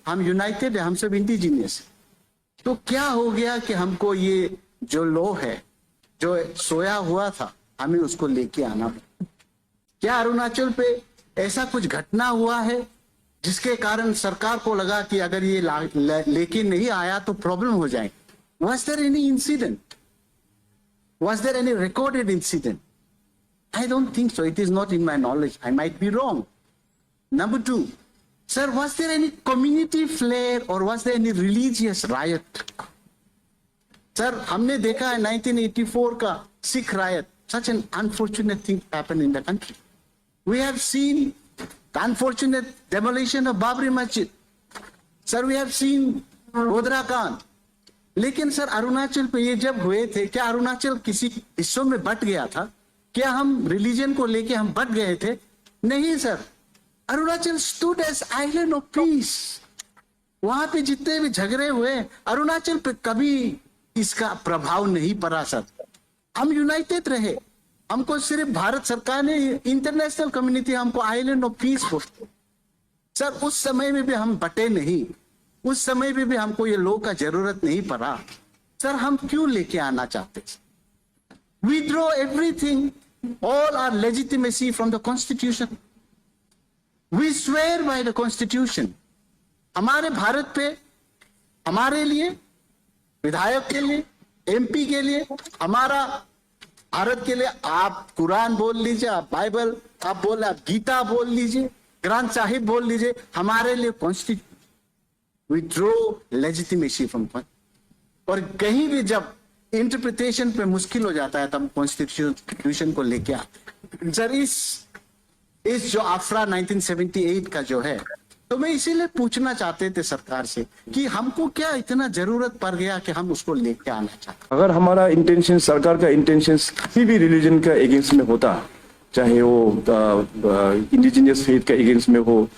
हम यूनाइटेड है, हम सब इंडिजीनियस है। तो क्या हो गया कि हमको ये जो लॉ है, जो सोया हुआ था, हमें उसको लेके आना पड़ा। क्या अरुणाचल पे ऐसा कुछ घटना हुआ है जिसके कारण सरकार को लगा कि अगर ये लेके नहीं आया तो प्रॉब्लम हो जाए? Was there any incident? Was there any recorded incident? I don't think so. It is not in my knowledge. I might be wrong. Number two, sir, was there any community flare or was there any religious riot? Sir, हमने देखा है 1984 का Sikh riot. Such an unfortunate thing happened in the country. We have seen the unfortunate demolition of Babri Masjid. Sir, we have seen Godra Khan. लेकिन sir Arunachal पे ये जब हुए थे, क्या अरुणाचल किसी हिस्सों में बट गया था? क्या हम रिलीजन को लेके हम बट गए थे? नहीं sir, Arunachal stood as island of peace. वहां पे जितने भी झगड़े हुए, अरुणाचल पे कभी इसका प्रभाव नहीं पड़ा सर। हम यूनाइटेड रहे। हमको सिर्फ भारत सरकार ने, इंटरनेशनल कम्युनिटी हमको आइलैंड ऑफ पीस बोलते सर। उस समय में भी हम बटे नहीं, उस समय में भी हमको ये लॉ का जरूरत नहीं पड़ा सर। हम क्यों लेके आना चाहते? Withdraw everything, all our legitimacy from the constitution. We swear by the constitution. हमारे भारत पे, हमारे लिए, विधायक के लिए, एमपी के लिए, हमारा भारत के लिए, आप कुरान बोल लीजिए, आप बाइबल आप बोल, आप गीता बोल लीजिए, ग्रंथ साहिब बोल लीजिए, हमारे लिए constitution, withdraw legitimacy from point. और कहीं भी जब इंटरप्रिटेशन पे मुश्किल हो जाता है तब कॉन्स्टिट्यूशन को लेके आते सर। इस जो आफरा 1978 का जो है, तो मैं इसीलिए पूछना चाहते थे सरकार से कि हमको क्या इतना जरूरत पड़ गया कि हम उसको लेके आना चाहते। अगर हमारा इंटेंशन, सरकार का इंटेंशन किसी भी रिलीजन का अगेंस्ट में होता, चाहे वो इंडिजिनियस फेथ का अगेंस्ट में हो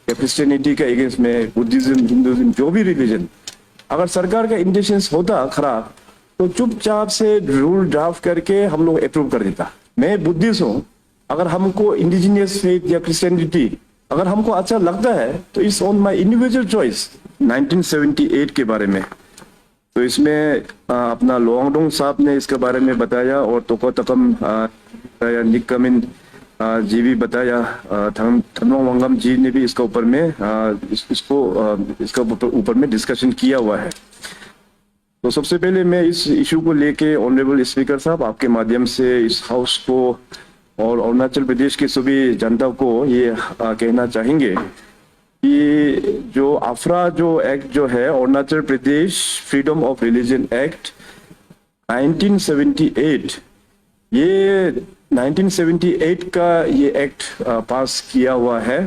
या क्रिश्चियनिटी का अगेंस्ट में, बुद्धिज्म, हिंदुइज्म, जो भी रिलीजन, अगर सरकार का इंटेंशन होता खराब तो चुपचाप से रूल ड्राफ्ट करके हम लोग अप्रूव कर देता। मैं बुद्धिस्ट हूँ, अगर हमको इंडिजिनियस फेथ या क्रिश्चियनिटी अगर हमको अच्छा लगता है तो it's on my individual choice. 1978 के बारे में तो इसमें अपना लोंगडोंग साहब ने इसके बारे में बताया और तोको तकम निक कमिन जी भी बताया, थनोंग वांगम जी ने भी इसका ऊपर में इसका ऊपर में डिस्कशन किया हुआ है। तो सबसे पहले मैं इस इशू को लेके ऑनरेबल स्पीकर साहब आपके माध्यम से इस हाउस को और अरुणाचल प्रदेश के सभी जनता को ये कहना चाहेंगे कि जो आफरा जो एक्ट जो है, Arunachal Pradesh freedom of religion act 1978, ये 1978 का ये एक्ट पास किया हुआ है।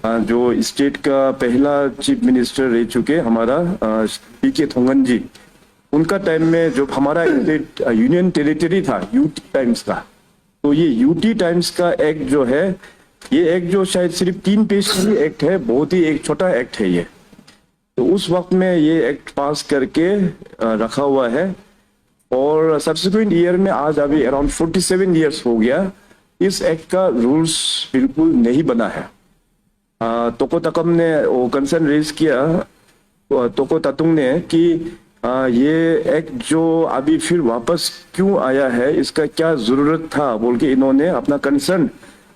जो स्टेट का पहला चीफ मिनिस्टर रह चुके हमारा पीके थोंगन जी, उनका टाइम में जो हमारा स्टेट यूनियन टेरिटरी था यूटी टाइम्स का, तो ये यूटी टाइम्स का एक्ट जो है, ये एक्ट जो शायद सिर्फ 3 पेज की एक्ट है, बहुत ही एक छोटा एक्ट है ये। तो उस वक्त में ये एक्ट पास करके रखा हुआ है और सब्सिक्वेंट ईयर में आज अभी अराउंड 47 ईयर्स हो गया, इस एक्ट का रूल्स बिल्कुल नहीं बना है। तोको तकम ने वो कंसर्न रेज किया, तोको ततुंग ने, कि ये एक्ट जो अभी फिर वापस क्यों आया है, इसका क्या जरूरत था बोल के इन्होंने अपना कंसर्न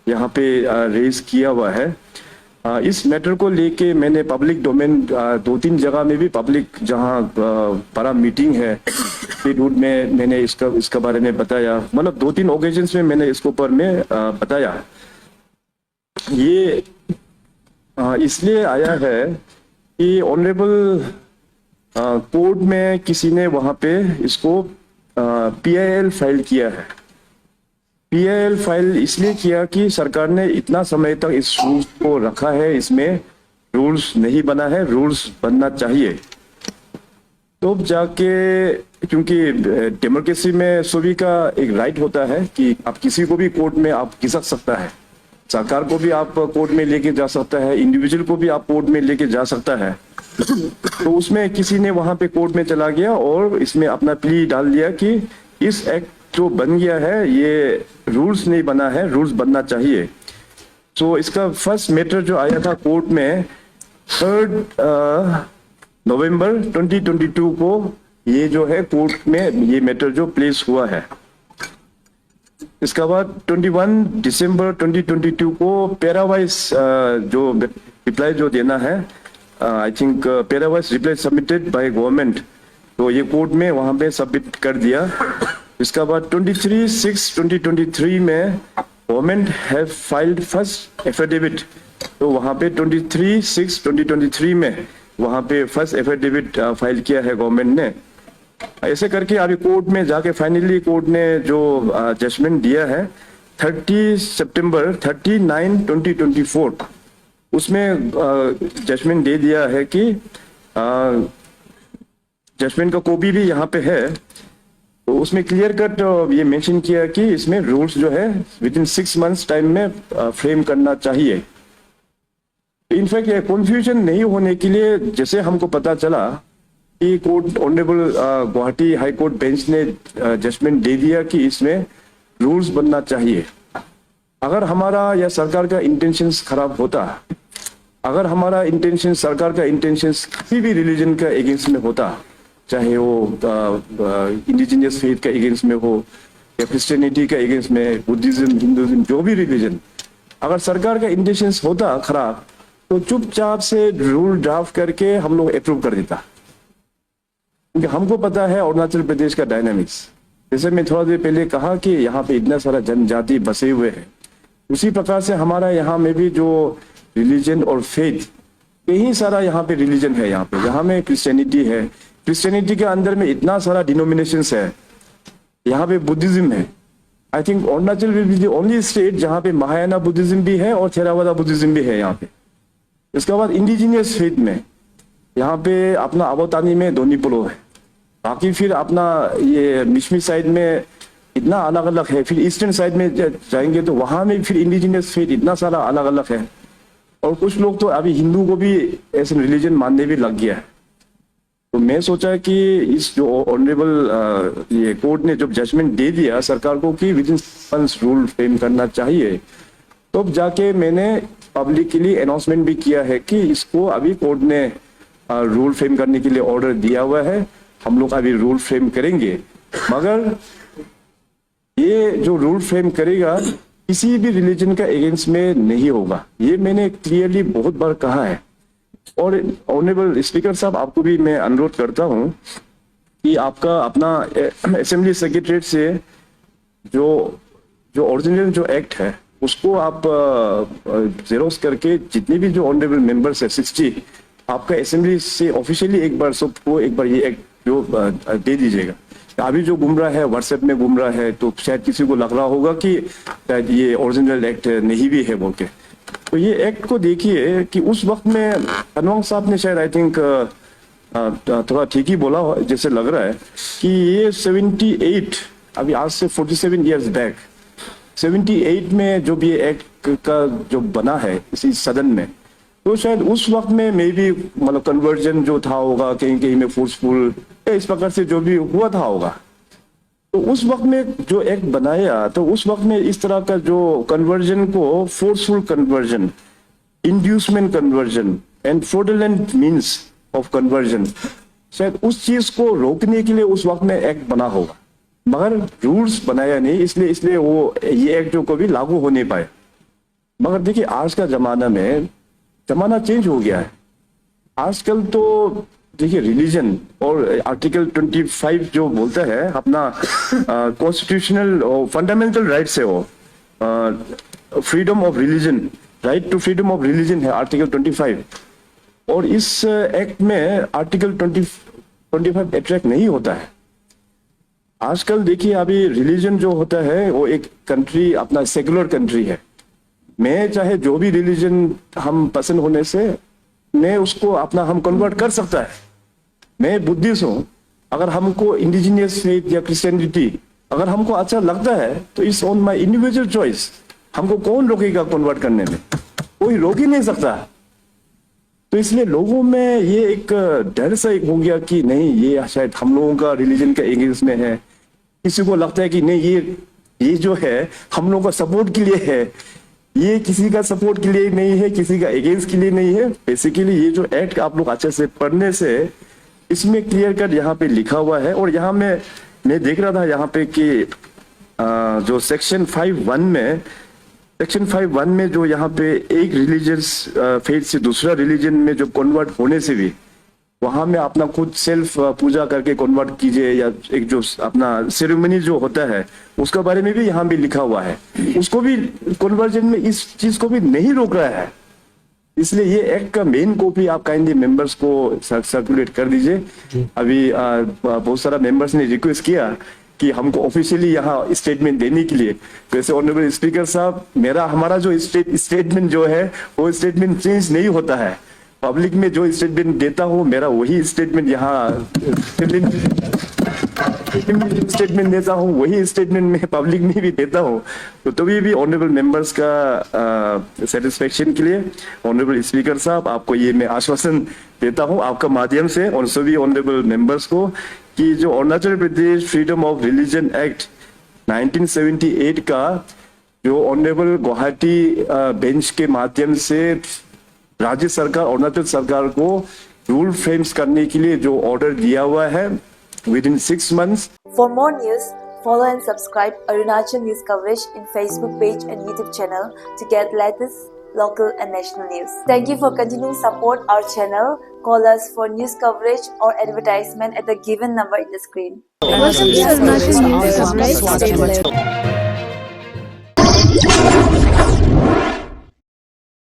यहाँ पे रेज किया हुआ है। इस मैटर को लेके मैंने पब्लिक डोमेन 2-3 जगह में भी पब्लिक जहाँ बड़ा मीटिंग है रूट में मैंने इसका बारे में बताया, मतलब 2-3 ओकेजन्स में मैंने इसके ऊपर में बताया। ये इसलिए आया है कि ऑनरेबल कोर्ट में किसी ने वहां पे इसको PIL फाइल किया है। PIL फाइल इसलिए किया कि सरकार ने इतना समय तक इस रूल्स को रखा है, इसमें रूल्स नहीं बना है, रूल्स बनना चाहिए। तो जाके, क्योंकि डेमोक्रेसी में सभी का एक राइट होता है कि आप किसी को भी कोर्ट में आप घिसक सकता है, सरकार को भी आप कोर्ट में लेके जा सकता है, इंडिविजुअल को भी आप कोर्ट में लेके जा सकता है। तो उसमें किसी ने वहां पे कोर्ट में चला गया और इसमें अपना प्ली डाल दिया कि इस एक्ट जो बन गया है ये रूल्स नहीं बना है, रूल्स बनना चाहिए। तो इसका फर्स्ट मैटर जो आया था कोर्ट में, 3 नवंबर 2022 को ये जो है कोर्ट में ये मैटर जो प्लेस हुआ है। इसके बाद 21 दिसंबर 2022 को पैरावाइज जो रिप्लाई जो देना है, I think para-wise reply submitted by government, तो ये कोर्ट में वहां पे सबमिट कर दिया। इसके बाद 23/6/2023 में government have filed first affidavit, तो वहां पे 23/6/2023 में वहां पे फर्स्ट एफिडेविट फाइल किया है गवर्नमेंट ने। ऐसे करके अभी कोर्ट में जाके फाइनली कोर्ट ने जो जजमेंट दिया है 30/9/2024, उसमें जजमेंट दे दिया है कि जजमेंट का कॉपी भी यहाँ पे है, तो उसमें क्लियर कट ये मेंशन किया कि इसमें रूल्स जो है विदिन 6 मंथ्स टाइम में फ्रेम करना चाहिए। इनफैक्ट ये कंफ्यूजन नहीं होने के लिए, जैसे हमको पता चला कि court honourable Guwahati high court bench ने जजमेंट दे दिया कि इसमें रूल्स बनना चाहिए। अगर हमारा या सरकार का इंटेंशंस खराब होता, अगर हमारा इंटेंशन, सरकार का इंटेंशंस किसी भी रिलीजन का अगेंस्ट में होता, चाहे वो इंडिजिनियस फेथ का अगेंस्ट में हो या क्रिश्चियनिटी का अगेंस्ट में, बुद्धिज्म, हिंदुइज्म, जो भी रिलीजन, अगर सरकार का इंटेंशंस होता खराब तो चुपचाप से रूल ड्राफ्ट करके हम लोग अप्रूव कर देता, क्योंकि हमको पता है अरुणाचल प्रदेश का डायनामिक्स। जैसे मैं थोड़ा देर पहले कहा कि यहाँ पे इतना सारा जनजाति बसे हुए हैं, उसी प्रकार से हमारा यहाँ में भी जो रिलीजन और फेथ, कई सारा यहाँ पे रिलीजन है। यहाँ में क्रिश्चियनिटी है, क्रिश्चियनिटी के अंदर में इतना सारा डिनोमिनेशंस है, यहाँ पे बुद्धिज्म है। I think Arunachal will be the only state जहाँ पे महायाना बुद्धिज्म भी है और थेरावादा बुद्धिज्म भी है यहाँ पे। इसके बाद इंडिजिनियस फेथ में यहाँ पे अपना अबोतानी में दोनीपोलो है, बाकी फिर अपना ये मिशमी साइड में इतना अलग अलग है, फिर ईस्टर्न साइड में जाएंगे तो वहां में फिर इंडिजिनियस फेथ इतना सारा अलग अलग है, और कुछ लोग तो अभी हिंदू को भी ऐसे रिलीजन मानने भी लग गया है। तो मैं सोचा कि इस जो ऑनरेबल ये कोर्ट ने जब जजमेंट दे दिया सरकार को कि विदिन मंथ्स रूल फ्रेम करना चाहिए, तो जाके मैंने पब्लिकली अनाउंसमेंट भी किया है कि इसको अभी कोर्ट ने रूल फ्रेम करने के लिए ऑर्डर दिया हुआ है, हम लोग अभी रूल फ्रेम करेंगे। मगर ये जो रूल फ्रेम करेगा किसी भी रिलीजन का अगेंस्ट में नहीं होगा, ये मैंने क्लियरली बहुत बार कहा है। और ऑनरेबल स्पीकर साहब, आपको भी मैं अनुरोध करता हूं कि आपका अपना असेंबली सेक्रेटरीट से जो ओरिजिनल जो एक्ट है उसको आप जेरोक्स करके जितने भी जो ऑनरेबल मेंबर्स है 60, आपका असेंबली से ऑफिशियली एक बार सबको एक बार ये एक्ट जो दे दीजिएगा। अभी जो घूम रहा है व्हाट्सएप में घूम रहा है, तो शायद किसी को लग रहा होगा कि शायद ये ओरिजिनल एक्ट नहीं भी है बोल के। तो ये एक्ट को देखिए कि उस वक्त में अनवंग साहब ने शायद आई थिंक थोड़ा ठीक ही बोला जैसे लग रहा है कि ये 78, अभी आज से 47 ईयर्स बैक 78 में जो भी एक्ट का जो बना है इसी सदन में, तो शायद उस वक्त में मे भी मतलब कन्वर्जन जो था होगा कहीं कहीं में फोर्सफुल, इस प्रकार से जो भी हुआ था होगा। तो उस वक्त में जो एक्ट बनाया, तो उस वक्त में इस तरह का जो कन्वर्जन को forceful conversion, inducement conversion and fraudulent means of conversion, शायद उस चीज को रोकने के लिए उस वक्त में एक्ट बना होगा, मगर रूल्स बनाया नहीं, इसलिए वो ये एक्ट जो कभी लागू हो नहीं पाए। मगर देखिए आज का जमाना चेंज हो गया है। आजकल तो देखिए रिलीजन और आर्टिकल 25 जो बोलता है अपना कॉन्स्टिट्यूशनल फंडामेंटल राइट्स है, वो freedom of religion, right to freedom of religion है आर्टिकल 25, और इस एक्ट में आर्टिकल 25 अट्रैक्ट नहीं होता है। आजकल देखिए अभी रिलीजन जो होता है वो एक कंट्री अपना सेकुलर कंट्री है, मैं चाहे जो भी रिलीजन हम पसंद होने से मैं उसको अपना हम कन्वर्ट कर सकता है। मैं बुद्धिस्ट हूँ, अगर हमको इंडिजिनियस फेथ या क्रिश्चियनिटी अगर हमको अच्छा लगता है तो it's on my individual choice, हमको कौन रोकेगा कन्वर्ट करने में, कोई रोक ही नहीं सकता। तो इसलिए लोगों में ये एक डर सा एक हो गया कि नहीं ये शायद हम लोगों का रिलीजन का एगेंस्ट में है, किसी को लगता है कि नहीं ये जो है हम लोगों का सपोर्ट के लिए है, ये किसी का सपोर्ट के लिए नहीं है, किसी का अगेंस्ट के लिए नहीं है। बेसिकली ये जो एक्ट आप लोग अच्छे से पढ़ने से इसमें क्लियर कट यहाँ पे लिखा हुआ है। और यहाँ मैं देख रहा था यहाँ पे कि जो सेक्शन 5(1) में जो यहाँ पे एक रिलीजियस फेथ से दूसरा रिलीजन में जो कन्वर्ट होने से भी वहां में अपना खुद सेल्फ पूजा करके कन्वर्ट कीजिए, या एक जो अपना सेरेमनी जो होता है उसका बारे में भी यहाँ भी लिखा हुआ है। उसको भी कन्वर्जन में इस चीज को भी नहीं रोक रहा है। इसलिए ये एक्ट का मेन कॉपी आप काइंडली मेंबर्स को सर्कुलेट कर दीजिए। अभी बहुत सारा मेंबर्स ने रिक्वेस्ट किया कि हमको ऑफिशियली यहाँ स्टेटमेंट देने के लिए। तो ऐसे ऑनरेबल स्पीकर साहब, हमारा जो स्टेटमेंट जो है वो स्टेटमेंट चेंज नहीं होता है। पब्लिक में जो स्टेटमेंट देता हूँ मेरा वही स्टेटमेंट यहाँ स्टेटमेंट देता हूँ, वही स्टेटमेंट में पब्लिक में भी देता हूँ। तो तभी भी ऑनरेबल मेंबर्स का सेटिस्फेक्शन के लिए ऑनरेबल स्पीकर साहब आपको ये मैं आश्वासन देता हूँ आपका माध्यम से और सभी ऑनरेबल मेंबर्स को कि जो Arunachal Pradesh freedom of religion act 1978 का जो ऑनरेबल गुवाहाटी बेंच के माध्यम से राज्य सरकार अरुणाचल सरकार को रूल फ्रेम्स करने के लिए जो ऑर्डर दिया हुआ है within 6 months. For more news, follow and subscribe Arunachal News coverage in Facebook page and YouTube channel to get latest local and national news. Thank you for continuing support our channel. Call us for news coverage or advertisement at the given number in the screen. Welcome to Arunachal News coverage. Stay tuned.